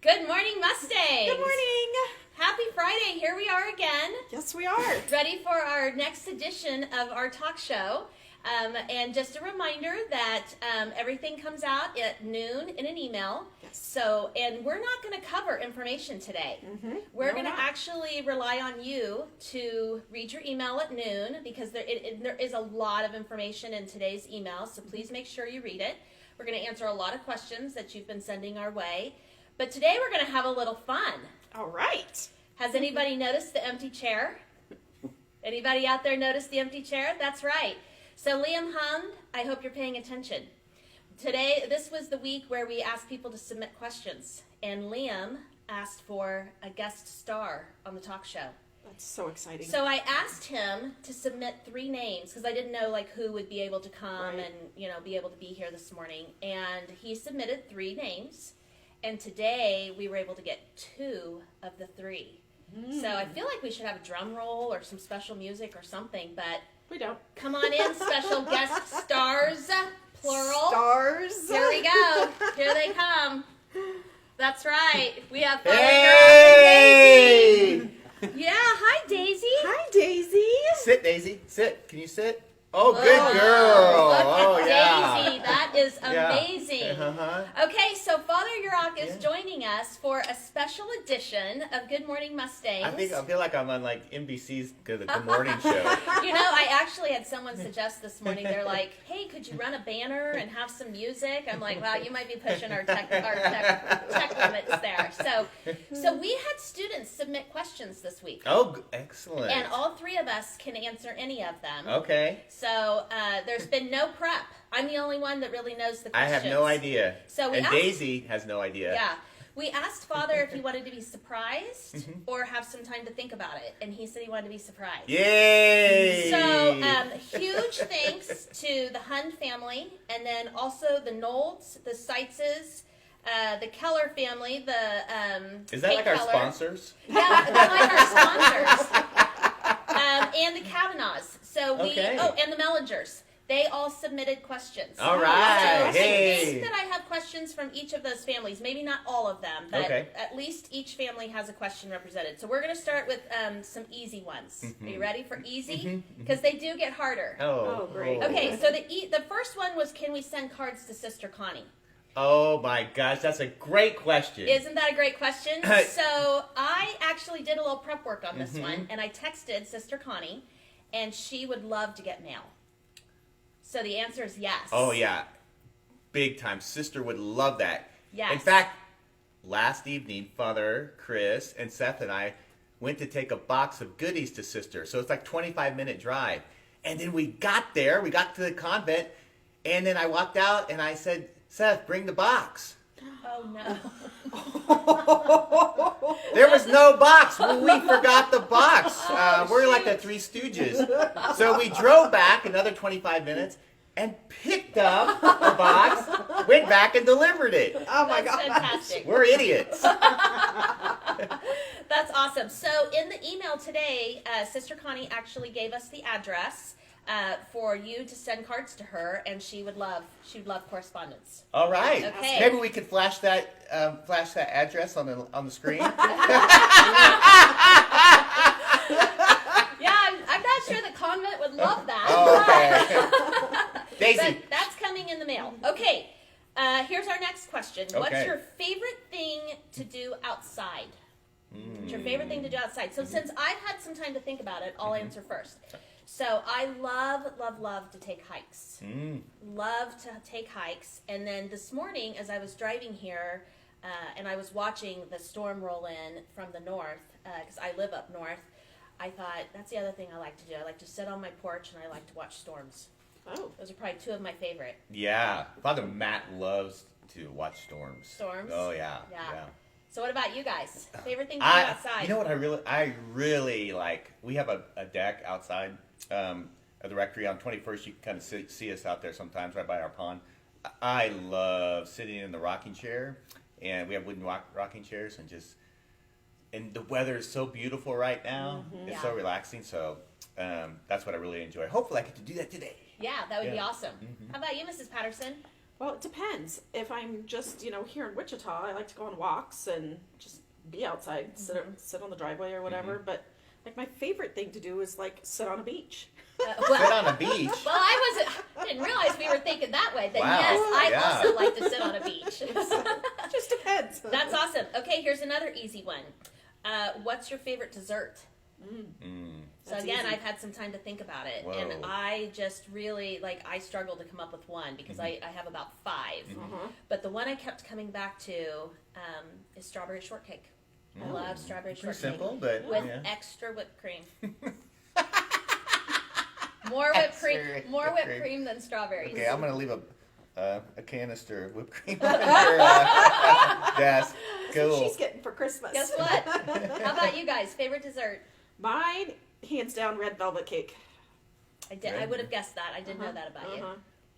Good morning, Mustangs. Good morning. Happy Friday. Here we are again. Yes, we are. Ready for our next edition of our talk show. And just a reminder that everything comes out at noon in an email. Yes. So, and we're not going to cover information today. Mm-hmm. We're going to actually rely on you to read your email at noon because there is a lot of information in today's email. So please make sure you read it. We're going to answer a lot of questions that you've been sending our way. But today we're going to have a little fun. All right. Has anybody noticed the empty chair? Anybody out there notice the empty chair? That's right. So Liam Hund, I hope you're paying attention. Today, this was the week where we asked people to submit questions. And Liam asked for a guest star on the talk show. That's so exciting. So I asked him to submit 3 names because I didn't know who would be able to come and be able to be here this morning. And he submitted 3 names. And today we were able to get 2 of the 3. So I feel like we should have a drum roll or some special music or something, but we don't. come on in, special guest stars, plural. Stars. Here we go. Here they come. That's right. We have Hey! Yeah, hi Daisy. Hi, Daisy. Sit, Daisy. Sit. Can you sit? Oh, good Whoa. girl. Look Oh, at yeah. Daisy. That is Yeah. amazing. Uh-huh. Okay, so Father Yurok is Yeah. joining us for a special edition of Good Morning Mustangs. I feel like I'm on NBC's Good Morning Show. I actually had someone suggest this morning. They're like, "Hey, could you run a banner and have some music?" I'm like, "Wow, you might be pushing our tech limits there." So we had students submit questions this week. Oh, excellent. And all 3 of us can answer any of them. Okay. So there's been no prep. I'm the only one that really knows the I questions. have no idea. So we and asked, Daisy has no idea. Yeah. We asked Father if he wanted to be surprised or have some time to think about it. And he said he wanted to be surprised. Yay! So huge thanks to the Hund family and then also the Nolds, the Seitzes, the Keller family, Is that Kate like our Keller. sponsors? Yeah, they're like our sponsors. And the Kavanaughs. So Okay. and the Mellingers. They all submitted questions. All right. So Hey. I think that I have questions from each of those families. Maybe not all of them, but Okay. at least each family has a question represented. So we're going to start with some easy ones. Are you ready for easy? Because they do get harder. Oh, great. Okay, so the first one was, can we send cards to Sister Connie? Oh my gosh, that's a great question. Isn't that a great question? So I actually did a little prep work on this one, and I texted Sister Connie, and she would love to get mail. So the answer is yes. Oh yeah, big time. Sister would love that. Yes. In fact, last evening, Father Chris and Seth and I went to take a box of goodies to Sister. So it's like 25-minute drive. And then we got there, we got to the convent, and then I walked out and I said, Seth, bring the box. Oh no. There was no box. We forgot the box. We're like the Three Stooges. So we drove back another 25 minutes and picked up the box, went back and delivered it. Oh, my That's God. fantastic. We're idiots. That's awesome. So in the email today, Sister Connie actually gave us the address for you to send cards to her, and she would love correspondence. All right. Okay. Maybe we could flash that address on the screen. Yeah, I'm not sure the convent would love that. Oh, okay. Daisy. But that's coming in the mail. Okay, here's our next question. What's Okay. your favorite thing to do outside? What's your favorite thing to do outside? So since I've had some time to think about it, I'll answer first. So I love to take hikes. Love to take hikes. And then this morning, as I was driving here, and I was watching the storm roll in from the north, because I live up north, I thought, that's the other thing I like to do. I like to sit on my porch, and I like to watch storms. Oh. Those are probably 2 of my favorite. Yeah. Father Matt loves to watch storms. Storms? Oh, yeah. Yeah. So what about you guys? Favorite thing to do outside? You know what I really like? We have a deck outside at the rectory on 21st. You can kind of see us out there sometimes right by our pond. I love sitting in the rocking chair, and we have wooden rocking chairs, and the weather is so beautiful right now. It's so relaxing, so that's what I really enjoy. Hopefully I get to do that today. Yeah, that would be Yeah. awesome. How about you, Mrs. Patterson? Well, it depends. If I'm just, here in Wichita, I like to go on walks and just be outside, sit on the driveway or whatever. But like my favorite thing to do is like sit on a beach. Sit on a beach. Well, I didn't realize we were thinking that way. Then Wow. yes, I Yeah. also like to sit on a beach. It just depends. That's awesome. Okay, here's another easy one. What's your favorite dessert? So That's again, easy. I've had some time to think about it, Whoa. and I just really I struggled to come up with one because I have about 5. But the one I kept coming back to is strawberry shortcake. I love strawberry Pretty shortcake simple, but with yeah. extra whipped cream. More whipped cream, Extra more whipped whipped cream. cream than strawberries. Okay, I'm gonna leave a canister of whipped cream on your desk. That's Cool. what she's getting for Christmas. Guess what? How about you guys? Favorite dessert? Mine, hands down, red velvet cake. I would have guessed that. I didn't know that about you.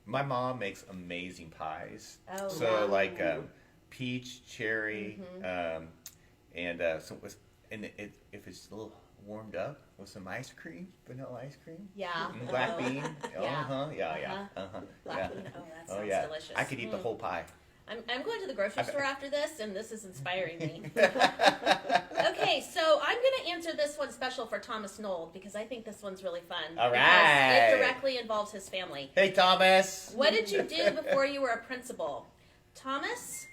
My mom makes amazing pies. Oh, So wow. like peach, cherry, and if it's a little warmed up with some ice cream, vanilla ice cream, Yeah. black Oh. bean. Yeah. Yeah. Black Yeah. bean. Oh, that Oh sounds yeah. delicious. I could eat the whole pie. I'm going to the grocery store after this, and this is inspiring me. Okay, so I'm going to answer this one special for Thomas Knoll because I think this one's really fun. All because right. it directly involves his family. Hey, Thomas. What did you do before you were a principal? Thomas,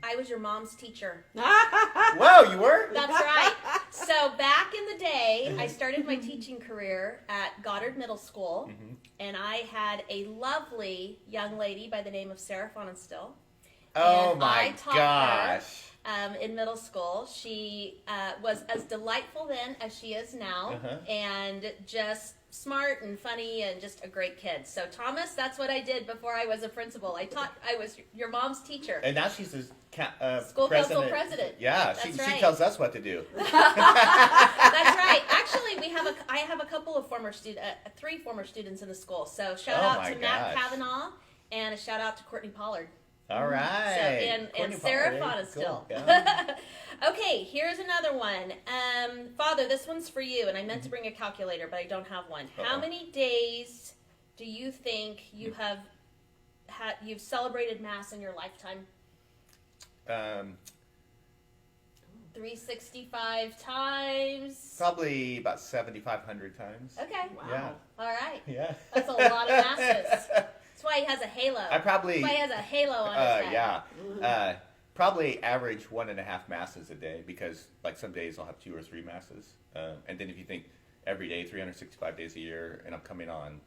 I was your mom's teacher. Whoa, you were? That's right. So back in the day, I started my teaching career at Goddard Middle School, and I had a lovely young lady by the name of Sarah Fonenstill. Oh And my I taught gosh. her, in middle school. She was as delightful then as she is now, and just smart and funny and just a great kid. So Thomas, that's what I did before I was a principal. I was your mom's teacher. And now she's the School council president. Yeah, That's she right. tells us what to do. That's right. Actually, I have a couple of 3 former students in the school. So shout Oh out my to Matt gosh. Kavanaugh and a shout out to Courtney Pollard. All right. So, and Courtney Sarah Pollard, Fonenstill. cool. Yeah. Okay, here's another one. Father, this one's for you, and I meant to bring a calculator, but I don't have one. How many days do you think you've celebrated Mass in your lifetime? 365 times. Probably about 7,500 times. Okay. Wow. Yeah. All right. Yeah. That's a lot of masses. That's why he has a halo. I probably. That's why he has a halo on his head. Yeah. Probably average 1.5 masses a day because, like, some days I'll have 2 or 3 masses. And then if you think every day, 365 days a year, and I'm coming on,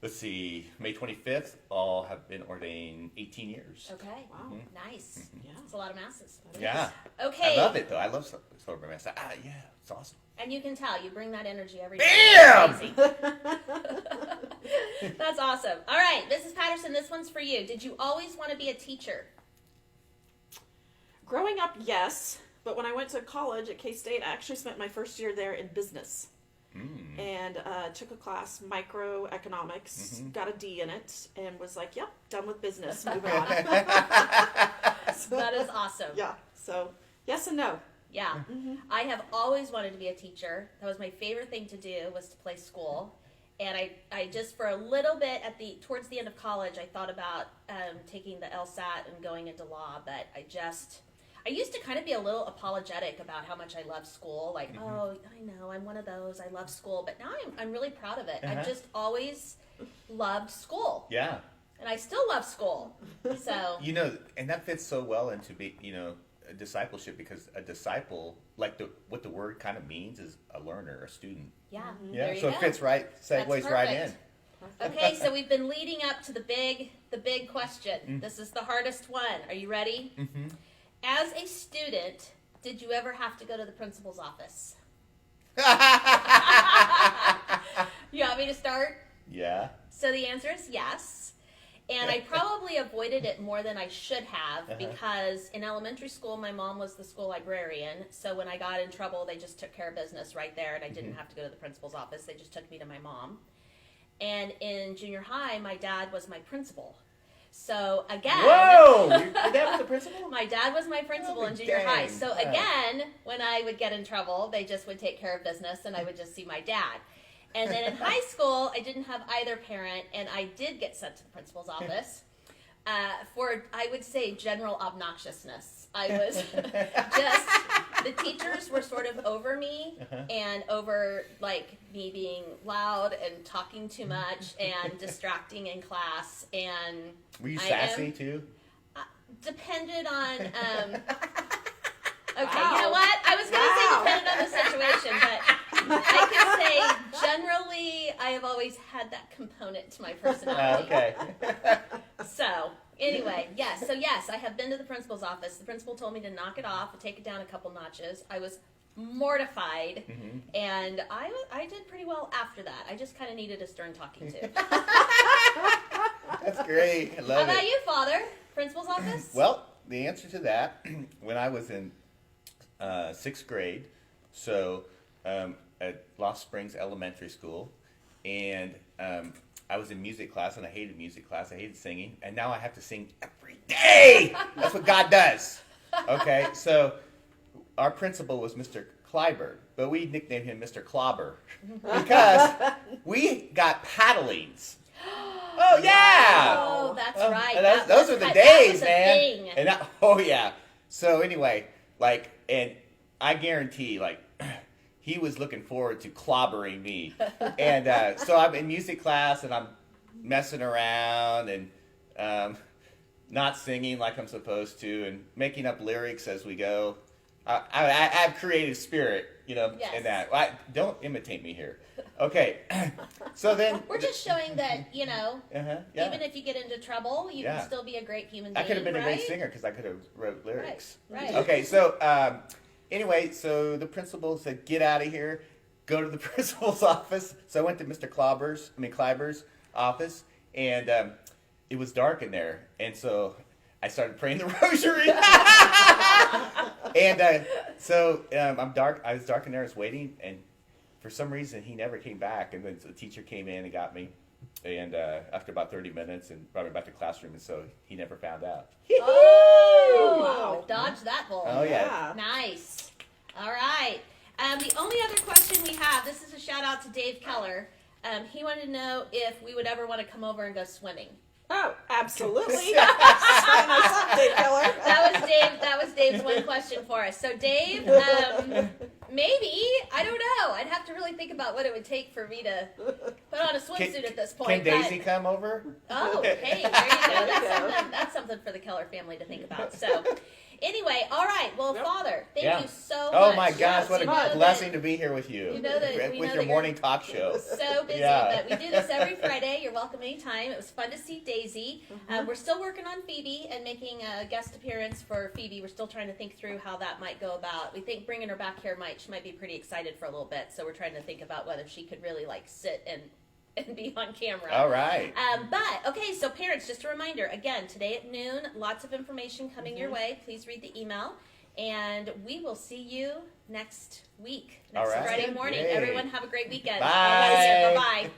let's see, May 25th, I'll have been ordained 18 years. Okay. Wow. Nice. Yeah. It's a lot of masses. Yeah. Okay. I love it, though. I love celebrating mass. Yeah, it's awesome. And you can tell you bring that energy every day. Bam! It's crazy. That's awesome. All right, Mrs. Patterson, this one's for you. Did you always want to be a teacher? Growing up, yes. But when I went to college at K-State, I actually spent my first year there in business. And took a class, microeconomics, got a D in it, and was like, yep, done with business, moving on. That is awesome. Yeah, so yes and no. Yeah. I have always wanted to be a teacher. That was my favorite thing to do, was to play school. And I just, for a little bit towards the end of college, I thought about taking the LSAT and going into law, but I used to kind of be a little apologetic about how much I love school. Like, oh, I know, I'm one of those. I love school. But now I'm really proud of it. I've just always loved school. Yeah. And I still love school. So, And that fits so well into a discipleship, because a disciple, like what the word kind of means, is a learner, a student. yeah. Yeah. There you So go. it fits right, segues right in. Perfect. Okay, so we've been leading up to the big question. This is the hardest one. Are you ready? Mm-hmm. As a student, did you ever have to go to the principal's office? You want me to start? Yeah. So the answer is yes. And I probably avoided it more than I should have because in elementary school, my mom was the school librarian. So when I got in trouble, they just took care of business right there, and I didn't have to go to the principal's office. They just took me to my mom. And in junior high, my dad was my principal. So again, Whoa! Your dad was the principal? my dad was my principal Oh, in junior high. dang. So again, when I would get in trouble, they just would take care of business, and I would just see my dad. And then in high school, I didn't have either parent, and I did get sent to the principal's office. For, I would say, general obnoxiousness. I was just, the teachers were sort of over me and over, like, me being loud and talking too much and distracting in class. And Were you sassy too? Depended on, okay, you know what? I was going to say depended on the situation, but I can say generally I have always had that component to my personality. Okay. So, anyway, yes. So, yes, I have been to the principal's office. The principal told me to knock it off, to take it down a couple notches. I was mortified, and I did pretty well after that. I just kind of needed a stern talking to. That's great. I love How about it. you, Father? Principal's office? Well, the answer to that, when I was in 6th grade, so at Lost Springs Elementary School, and I was in music class, and I hated music class. I hated singing, and now I have to sing every day. That's what God does. Okay, so our principal was Mr. Clyburn, but we nicknamed him Mr. Clobber because we got paddlings. Oh yeah! Oh, that's right. And those are the that days, was a man. thing. And oh yeah. So anyway, like, and I guarantee, like, he was looking forward to clobbering me. And so I'm in music class and I'm messing around and not singing like I'm supposed to and making up lyrics as we go. I have creative spirit, you know, Yes. in that. Don't imitate me here. Okay. So then We're just showing that, you know, yeah. even if you get into trouble, you Yeah. can still be a great human being. I could have been a right? great singer because I could have wrote lyrics. Right. Okay, so anyway, so the principal said, "Get out of here, go to the principal's office." So I went to Mr. Kleiber's office, and it was dark in there, and so I started praying the rosary. And so I was dark in there, I was waiting, and for some reason he never came back. And then the teacher came in and got me, and after about 30 minutes, and brought me back to the classroom, and so he never found out. Oh, Wow. dodge that bullet. Oh yeah. Nice. All right. The only other question we have, this is a shout out to Dave Keller. He wanted to know if we would ever want to come over and go swimming. Oh, absolutely. Sign us up, Dave Keller. That was Dave's one question for us. So Dave, maybe, I don't know. I'd have to really think about what it would take for me to put on a swimsuit at this point. Can Daisy come over? Oh, hey, there you go. That's something for the Keller family to think about. So, anyway, all right. Well, Yep. Father, thank Yeah. you so much. Oh my gosh, what You a know that- blessing to be here with you. You know that- we with know your that morning talk show. So busy, Yeah. but we do this every Friday. You're welcome anytime. It was fun to see Daisy. We're still working on Phoebe and making a guest appearance for Phoebe. We're still trying to think through how that might go about. We think bringing her back here she might be pretty excited for a little bit. So we're trying to think about whether she could really like sit and be on camera. All right. But, okay, so parents, just a reminder, again, today at noon, lots of information coming your way. Please read the email. And we will see you next week, next All right. Friday morning. Yay. Everyone have a great weekend. Bye. Bye-bye.